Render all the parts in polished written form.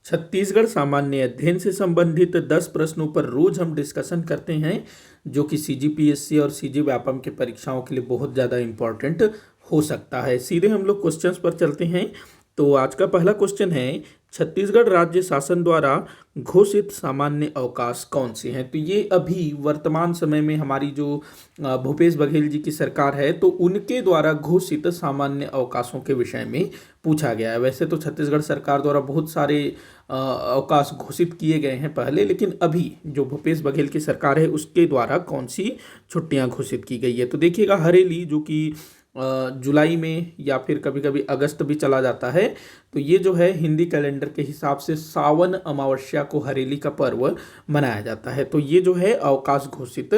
छत्तीसगढ़ सामान्य अध्ययन से संबंधित 10 प्रश्नों पर रोज हम डिस्कशन करते हैं, जो कि सीजीपीएससी और सीजी व्यापम की परीक्षाओं के लिए बहुत ज़्यादा इम्पोर्टेंट हो सकता है। सीधे हम लोग क्वेश्चंस पर चलते हैं। तो आज का पहला क्वेश्चन है, छत्तीसगढ़ राज्य शासन द्वारा घोषित सामान्य अवकाश कौन से हैं? तो ये अभी वर्तमान समय में हमारी जो भूपेश बघेल जी की सरकार है, तो उनके द्वारा घोषित सामान्य अवकाशों के विषय में पूछा गया है। वैसे तो छत्तीसगढ़ सरकार द्वारा बहुत सारे अवकाश घोषित किए गए हैं पहले, लेकिन अभी जो भूपेश बघेल की सरकार है उसके द्वारा कौन सी छुट्टियां घोषित की गई है? तो देखिएगा, हरेली जो कि जुलाई में या फिर कभी कभी अगस्त भी चला जाता है, तो ये जो है हिंदी कैलेंडर के हिसाब से सावन अमावस्या को हरेली का पर्व मनाया जाता है। तो ये जो है अवकाश घोषित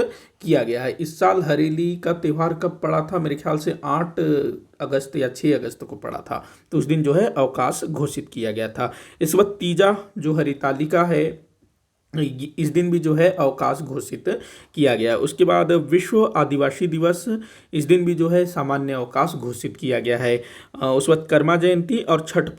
किया गया है। इस साल हरेली का त्यौहार कब पड़ा था? मेरे ख्याल से 8 अगस्त या 6 अगस्त को पड़ा था। तो उस दिन जो है अवकाश घोषित किया गया था। इस वक्त तीजा जो हरितालिका है, इस दिन भी जो है अवकाश घोषित किया गया है। उसके बाद विश्व आदिवासी दिवस, इस दिन भी जो है सामान्य अवकाश घोषित किया गया है। उस वक्त कर्मा जयंती और छठ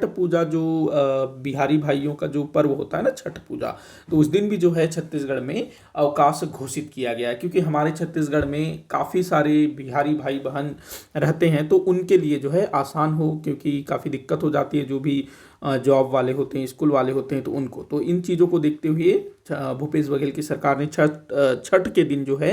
पूजा जो बिहारी भाइयों का जो पर्व होता है ना, छठ पूजा, तो उस दिन भी जो है छत्तीसगढ़ में अवकाश घोषित किया गया है। क्योंकि हमारे छत्तीसगढ़ में काफ़ी सारे बिहारी भाई बहन रहते हैं, तो उनके लिए जो है आसान हो, क्योंकि काफ़ी दिक्कत हो जाती है जो भी जॉब वाले होते हैं, स्कूल वाले होते हैं, तो उनको, तो इन चीज़ों को देखते हुए भूपेश बघेल की सरकार ने छठ के दिन जो है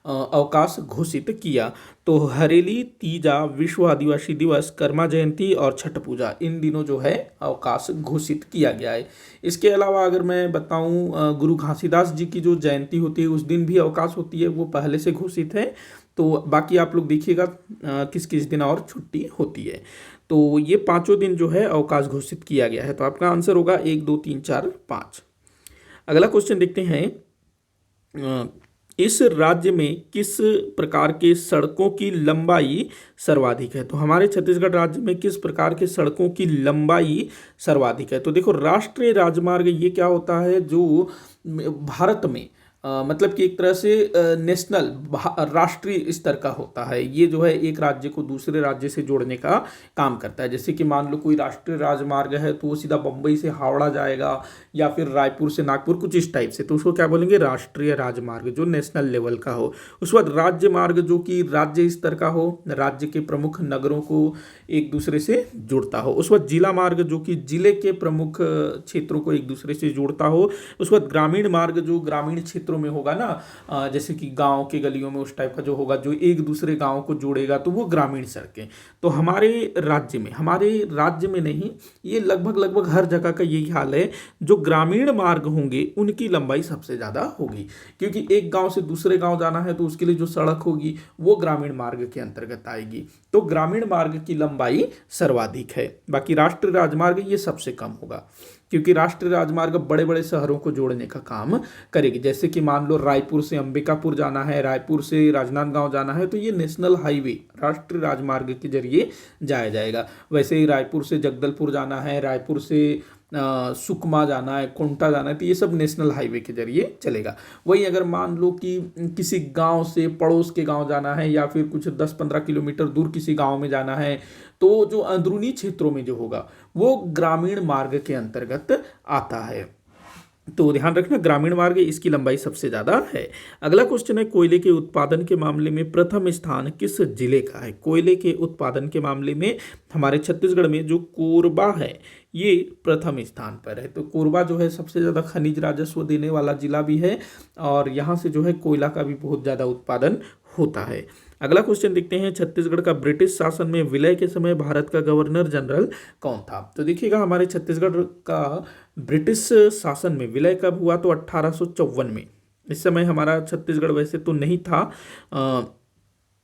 अवकाश घोषित किया। तो हरेली, तीजा, विश्व आदिवासी दिवस, कर्मा जयंती और छठ पूजा, इन दिनों जो है अवकाश घोषित किया गया है। इसके अलावा अगर मैं बताऊं, गुरु घासीदास जी की जो जयंती होती है उस दिन भी अवकाश होती है, वो पहले से घोषित है। तो बाकी आप लोग देखिएगा किस किस दिन और छुट्टी होती है। तो ये पांचों दिन जो है अवकाश घोषित किया गया है। तो आपका आंसर होगा 1, 2, 3, 4, 5। अगला क्वेश्चन देखते हैं, इस राज्य में किस प्रकार के सड़कों की लंबाई सर्वाधिक है? तो हमारे छत्तीसगढ़ राज्य में किस प्रकार के सड़कों की लंबाई सर्वाधिक है? तो देखो, राष्ट्रीय राजमार्ग ये क्या होता है, जो भारत में मतलब कि एक तरह से नेशनल राष्ट्रीय स्तर का होता है। ये जो है एक राज्य को दूसरे राज्य से जोड़ने का काम करता है। जैसे कि मान लो कोई राष्ट्रीय राजमार्ग है, तो वो सीधा बम्बई से हावड़ा जाएगा या फिर रायपुर से नागपुर, कुछ इस टाइप से, तो उसको क्या बोलेंगे? राष्ट्रीय राजमार्ग, जो नेशनल लेवल का हो। उस बाद राज्य मार्ग जो कि राज्य स्तर का हो, राज्य के प्रमुख नगरों को एक दूसरे से जुड़ता हो। उस बाद जिला मार्ग जो कि जिले के प्रमुख क्षेत्रों को एक दूसरे से जोड़ता हो। उस बाद ग्रामीण मार्ग जो ग्रामीण क्षेत्रों में होगा ना, जैसे कि गांव के गलियों में उस टाइप का जो होगा, जो एक दूसरे गांव को जोड़ेगा, तो वो ग्रामीण सड़कें। तो हमारे राज्य में नहीं, ये लगभग हर जगह का यही हाल है, जो ग्रामीण मार्ग होंगे उनकी लंबाई सबसे ज़्यादा होगी। क्योंकि एक गांव से दूसरे गांव जाना है, तो उसके लिए जो सड़क होगी वो ग्रामीण मार्ग के अंतर्गत आएगी। तो ग्रामीण मार्ग की लंबाई सर्वाधिक है। बाकी राष्ट्रीय राजमार्ग ये सबसे कम होगा, क्योंकि राष्ट्रीय राजमार्ग बड़े बड़े शहरों को जोड़ने का काम करेगी। जैसे कि मान लो रायपुर से अंबिकापुर जाना है, रायपुर से राजनांदगांव जाना है, तो ये नेशनल हाईवे राष्ट्रीय राजमार्ग के जरिए जाया जाएगा। वैसे ही रायपुर से जगदलपुर जाना है, रायपुर से सुकमा जाना है, कोंटा जाना है, तो ये सब नेशनल हाईवे के जरिए चलेगा। वही अगर मान लो कि किसी गांव से पड़ोस के गांव जाना है, या फिर कुछ 10-15 किलोमीटर दूर किसी गांव में जाना है, तो जो अंदरूनी क्षेत्रों में जो होगा वो ग्रामीण मार्ग के अंतर्गत आता है। तो ध्यान रखना, ग्रामीण मार्ग इसकी लंबाई सबसे ज़्यादा है। अगला क्वेश्चन है, कोयले के उत्पादन के मामले में प्रथम स्थान किस जिले का है? कोयले के उत्पादन के मामले में हमारे छत्तीसगढ़ में जो कोरबा है ये प्रथम स्थान पर है। तो कोरबा जो है सबसे ज़्यादा खनिज राजस्व देने वाला जिला भी है, और यहाँ से जो है कोयला का भी बहुत ज़्यादा उत्पादन होता है। अगला क्वेश्चन देखते हैं, छत्तीसगढ़ का ब्रिटिश शासन में विलय के समय भारत का गवर्नर जनरल कौन था? तो देखिएगा, हमारे छत्तीसगढ़ का ब्रिटिश शासन में विलय कब हुआ? तो 1854 में। इस समय हमारा छत्तीसगढ़ वैसे तो नहीं था।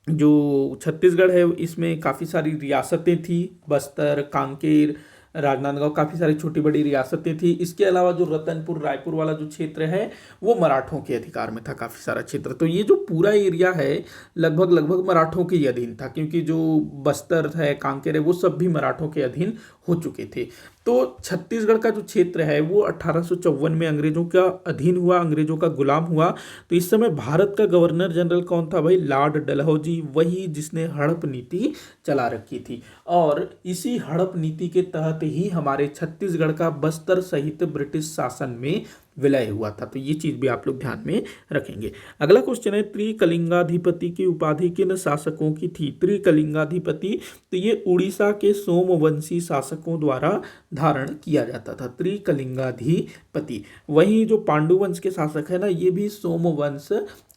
जो छत्तीसगढ़ है इसमें काफ़ी सारी रियासतें थी, बस्तर, कांकेर, राजनांदगांव, काफ़ी सारी छोटी बड़ी रियासतें थी। इसके अलावा जो रतनपुर, रायपुर वाला जो क्षेत्र है वो मराठों के अधिकार में था, काफ़ी सारा क्षेत्र। तो ये जो पूरा एरिया है लगभग मराठों के ही अधीन था, क्योंकि जो बस्तर है, कांकेर है, वो सब भी मराठों के अधीन हो चुके थे। तो छत्तीसगढ़ का जो क्षेत्र है वो 1854 में अंग्रेजों का अधीन हुआ, अंग्रेजों का गुलाम हुआ। तो इस समय भारत का गवर्नर जनरल कौन था भाई? लॉर्ड डलहौजी, वही जिसने हड़प नीति चला रखी थी। और इसी हड़प नीति के तहत ही हमारे छत्तीसगढ़ का बस्तर सहित ब्रिटिश शासन में विलय हुआ था। तो ये चीज भी आप लोग ध्यान में रखेंगे। अगला क्वेश्चन है, त्रिकलिंगाधिपति की उपाधि किन शासकों की थी? त्रिकलिंगाधिपति, तो ये उड़ीसा के सोमवंशी शासकों द्वारा धारण किया जाता था, त्रिकलिंगाधिपति। वही जो पांडुवंश के शासक है ना, ये भी सोमवंश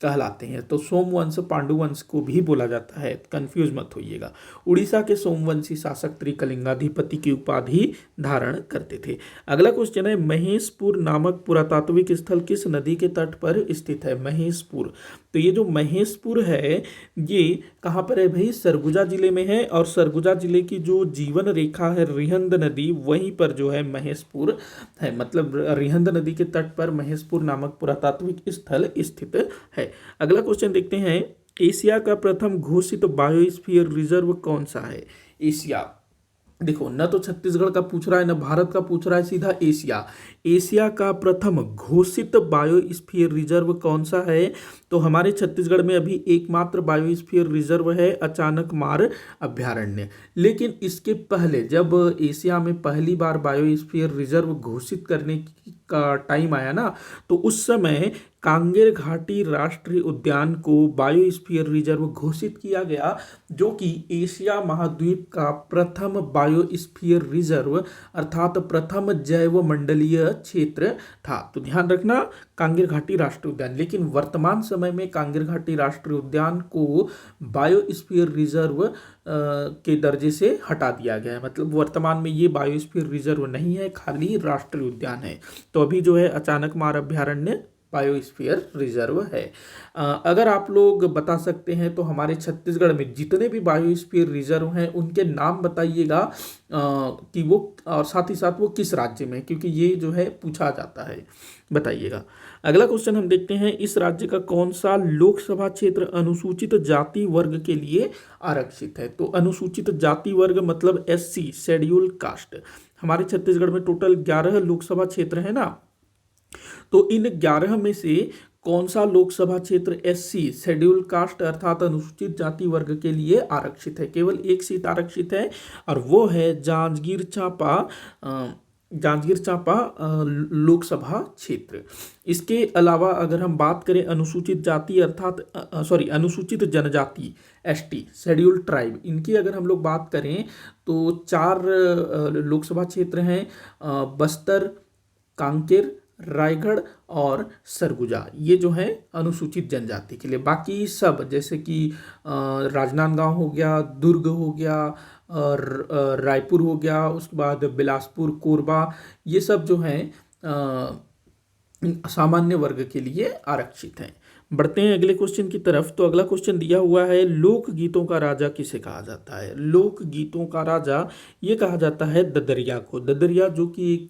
कहलाते हैं। तो सोमवंश पांडुवंश को भी बोला जाता है, कंफ्यूज मत होइएगा। उड़ीसा के सोमवंशी शासक त्रिकलिंगाधिपति की उपाधि धारण करते थे। अगला क्वेश्चन है, महेशपुर नामक पुरातात्विक स्थल किस नदी के तट पर स्थित है? महेशपुर, तो ये जो महेशपुर है ये कहाँ पर है भाई? सरगुजा जिले में है। और सरगुजा जिले की जो जीवन रेखा है रिहंद नदी, वहीं पर जो है महेशपुर है। मतलब रिहंद नदी के तट पर महेशपुर नामक पुरातात्विक स्थल स्थित है। अगला क्वेश्चन देखते हैं, एशिया का प्रथम घोषित बायोस्फीयर रिजर्व कौन सा है? एशिया, देखो न तो छत्तीसगढ़ का पूछ रहा है न भारत का पूछ रहा है, सीधा एशिया। एशिया का प्रथम घोषित बायोस्फीयर रिजर्व कौन सा है? तो हमारे छत्तीसगढ़ में अभी एकमात्र बायोस्फीयर रिजर्व है अचानकमार अभ्यारण्य। लेकिन इसके पहले जब एशिया में पहली बार बायोस्फीयर रिजर्व घोषित करने का टाइम आया ना, तो उस समय कांगेर घाटी राष्ट्रीय उद्यान को बायोस्फीयर रिजर्व घोषित किया गया, जो कि एशिया महाद्वीप का प्रथम बायोस्फीयर रिजर्व अर्थात प्रथम जैव मंडलीय क्षेत्र था। तो ध्यान रखना, कांगेर घाटी राष्ट्रीय उद्यान। लेकिन वर्तमान समय में कांगेर घाटी राष्ट्रीय उद्यान को बायोस्फीयर रिजर्व के दर्जे से हटा दिया गया है। मतलब वर्तमान में ये बायोस्फीयर रिजर्व नहीं है, खाली राष्ट्रीय उद्यान है। तो अभी जो है अचानकमार अभ्यारण्य बायोस्फीयर रिजर्व है। अगर आप लोग बता सकते हैं तो हमारे छत्तीसगढ़ में जितने भी बायोस्फीयर रिजर्व हैं उनके नाम बताइएगा कि वो, और साथ ही साथ वो किस राज्य में, क्योंकि ये जो है पूछा जाता है, बताइएगा। अगला क्वेश्चन हम देखते हैं, इस राज्य का कौन सा लोकसभा क्षेत्र अनुसूचित जाति वर्ग के लिए आरक्षित है? तो अनुसूचित जाति वर्ग मतलब SC, शेड्यूल कास्ट। हमारे छत्तीसगढ़ में टोटल 11 लोकसभा क्षेत्र है ना, तो इन 11 में से कौन सा लोकसभा क्षेत्र SC, शेड्यूल कास्ट अर्थात अनुसूचित जाति वर्ग के लिए आरक्षित है? केवल एक सीट आरक्षित है और वो है जांजगीर चांपा लोकसभा क्षेत्र। इसके अलावा अगर हम बात करें अनुसूचित जाति अर्थात अनुसूचित जनजाति ST, शेड्यूल ट्राइब, इनकी अगर हम लोग बात करें तो 4 लोकसभा क्षेत्र हैं, बस्तर, कांकेर, रायगढ़ और सरगुजा। ये जो है अनुसूचित जनजाति के लिए। बाकी सब जैसे कि राजनांदगांव हो गया, दुर्ग हो गया, रायपुर हो गया, उसके बाद बिलासपुर, कोरबा, ये सब जो हैं सामान्य वर्ग के लिए आरक्षित हैं। बढ़ते हैं अगले क्वेश्चन की तरफ। तो अगला क्वेश्चन दिया हुआ है, लोक गीतों का राजा किसे कहा जाता है? लोक गीतों का राजा ये कहा जाता है ददरिया को। ददरिया जो कि एक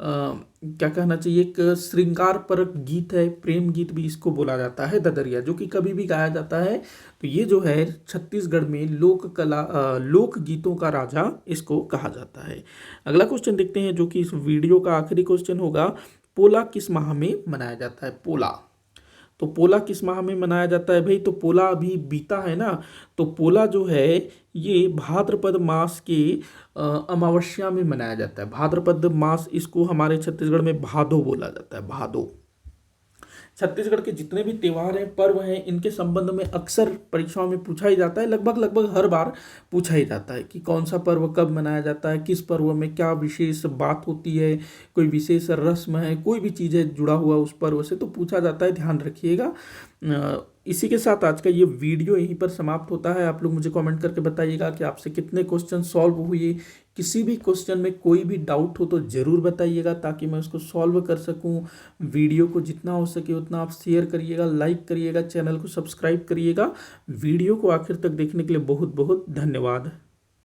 क्या कहना चाहिए, एक श्रृंगार परक गीत है, प्रेम गीत भी इसको बोला जाता है ददरिया, जो कि कभी भी गाया जाता है। तो ये जो है छत्तीसगढ़ में लोक गीतों का राजा इसको कहा जाता है। अगला क्वेश्चन देखते हैं जो कि इस वीडियो का आखिरी क्वेश्चन होगा, पोला किस माह में मनाया जाता है? पोला, तो पोला किस माह में मनाया जाता है भाई? तो पोला अभी बीता है ना, तो पोला जो है ये भाद्रपद मास के अमावस्या में मनाया जाता है। भाद्रपद मास, इसको हमारे छत्तीसगढ़ में भादो बोला जाता है, भादो। छत्तीसगढ़ के जितने भी त्योहार हैं, पर्व हैं, इनके संबंध में अक्सर परीक्षाओं में पूछा ही जाता है, लगभग हर बार पूछा ही जाता है कि कौन सा पर्व कब मनाया जाता है, किस पर्व में क्या विशेष बात होती है, कोई विशेष रस्म है, कोई भी चीज़ है जुड़ा हुआ उस पर्व से, तो पूछा जाता है, ध्यान रखिएगा। इसी के साथ आज का ये वीडियो यहीं पर समाप्त होता है। आप लोग मुझे कमेंट करके बताइएगा कि आपसे कितने क्वेश्चन सॉल्व हुए। किसी भी क्वेश्चन में कोई भी डाउट हो तो ज़रूर बताइएगा, ताकि मैं उसको सॉल्व कर सकूं। वीडियो को जितना हो सके उतना आप शेयर करिएगा, लाइक करिएगा, चैनल को सब्सक्राइब करिएगा। वीडियो को आखिर तक देखने के लिए बहुत बहुत धन्यवाद।